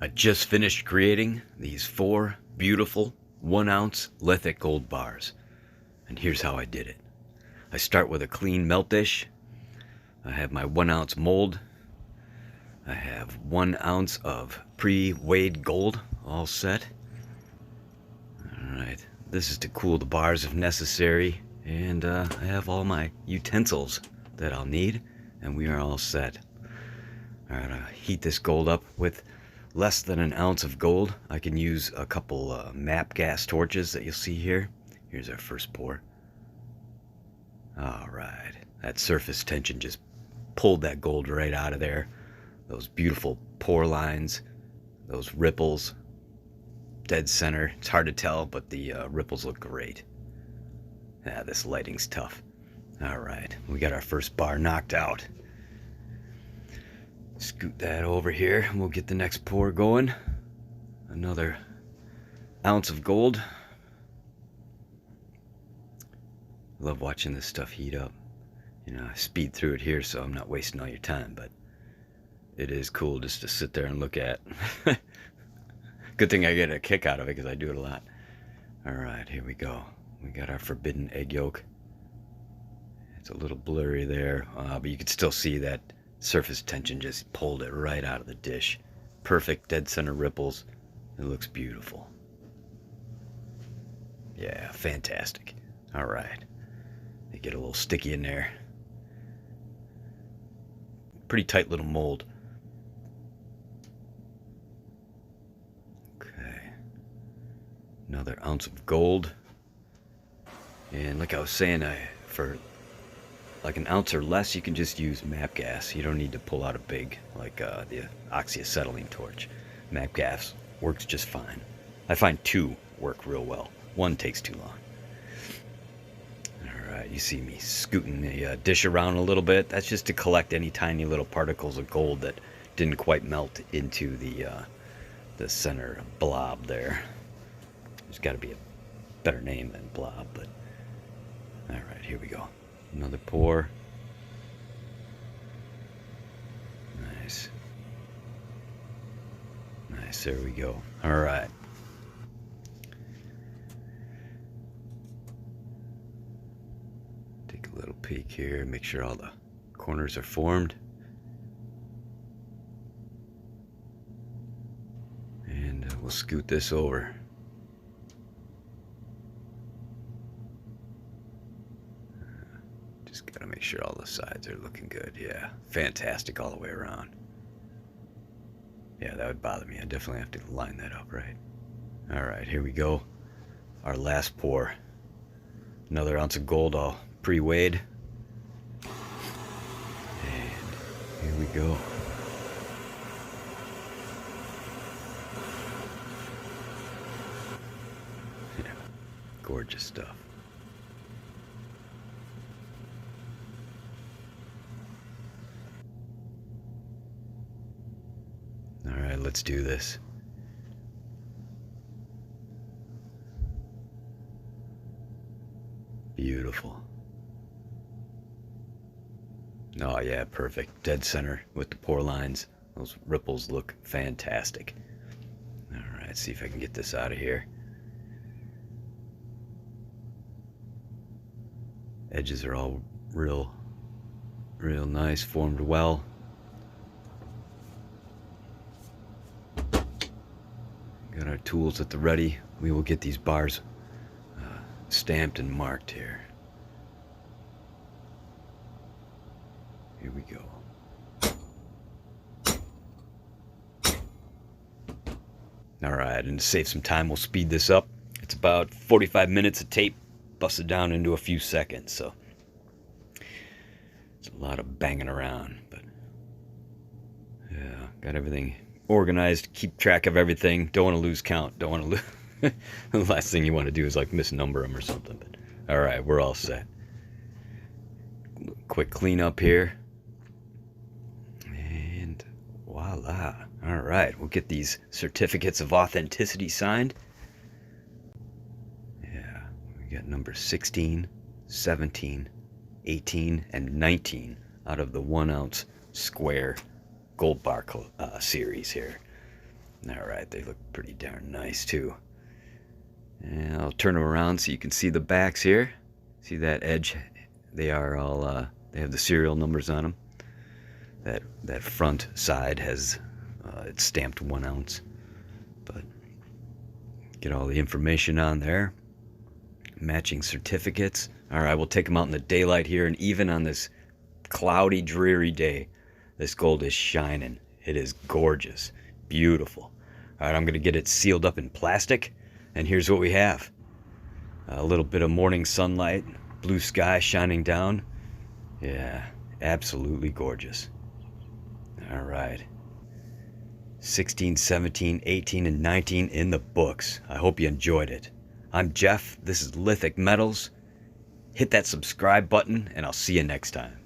I just finished creating these 4 beautiful 1-ounce lithic gold bars. And here's how I did it. I start with a clean melt dish. I have my 1-ounce mold. I have 1 ounce of pre-weighed gold all set. Alright, this is to cool the bars if necessary. And I have all my utensils that I'll need. And we are all set. Alright, I'll heat this gold up with less than 1 ounce of gold. I can use a couple map gas torches that you'll see here. Here's our first pour. Alright, that surface tension just pulled that gold right out of there. Those beautiful pour lines, those ripples, dead center. It's hard to tell, but the ripples look great. Yeah, this lighting's tough. Alright, we got our first bar knocked out. Scoot that over here and we'll get the next pour going. Another ounce of gold. Love watching this stuff heat up. You know, I speed through it here so I'm not wasting all your time, but it is cool just to sit there and look at. Good thing I get a kick out of it because I do it a lot. Alright, here we go. We got our forbidden egg yolk. It's a little blurry there, but you can still see that surface tension just pulled it right out of the dish. Perfect dead center ripples. It looks beautiful. Yeah, fantastic. Alright. They get a little sticky in there. Pretty tight little mold. Okay. Another ounce of gold. And like I was saying, for like 1 ounce or less, you can just use map gas. You don't need to pull out a big, like the oxyacetylene torch. Map gas works just fine. I find 2 work real well. 1 takes too long. Alright, you see me scooting the dish around a little bit. That's just to collect any tiny little particles of gold that didn't quite melt into the center blob there. There's got to be a better name than blob, but alright, here we go. Another pour. Nice. Nice, there we go. Alright. Take a little peek here, make sure all the corners are formed. And we'll scoot this over. Just gotta make sure all the sides are looking good. Yeah, fantastic all the way around. Yeah, that would bother me. I definitely have to line that up right. Alright, here we go. Our last pour. Another ounce of gold all pre-weighed. And here we go. Yeah, gorgeous stuff. Alright, let's do this. Beautiful. Oh yeah, perfect. Dead center with the pour lines. Those ripples look fantastic. Alright, see if I can get this out of here. Edges are all real nice, formed well. Got our tools at the ready. We will get these bars stamped and marked here. Here we go. Alright, and to save some time, we'll speed this up. It's about 45 minutes of tape, busted down into a few seconds, so it's a lot of banging around, but yeah, got everything organized, keep track of everything. Don't want to lose count. Don't want to lose. The last thing you want to do is like misnumber them or something. But all right, we're all set. Quick cleanup here, and voila. All right, we'll get these certificates of authenticity signed. Yeah, we got number 16, 17, 18, and 19 out of the 1 ounce square gold bar series here. All right, they look pretty darn nice too. And I'll turn them around so you can see the backs here. See that edge? They are all, they have the serial numbers on them. That front side has, it's stamped 1 ounce. But get all the information on there. Matching certificates. All right, we'll take them out in the daylight here, and even on this cloudy, dreary day, this gold is shining. It is gorgeous, beautiful. All right, I'm gonna get it sealed up in plastic, and here's what we have. A little bit of morning sunlight, blue sky shining down. Yeah, absolutely gorgeous. All right. 16, 17, 18, and 19 in the books. I hope you enjoyed it. I'm Jeff. This is Lithic Metals. Hit that subscribe button, and I'll see you next time.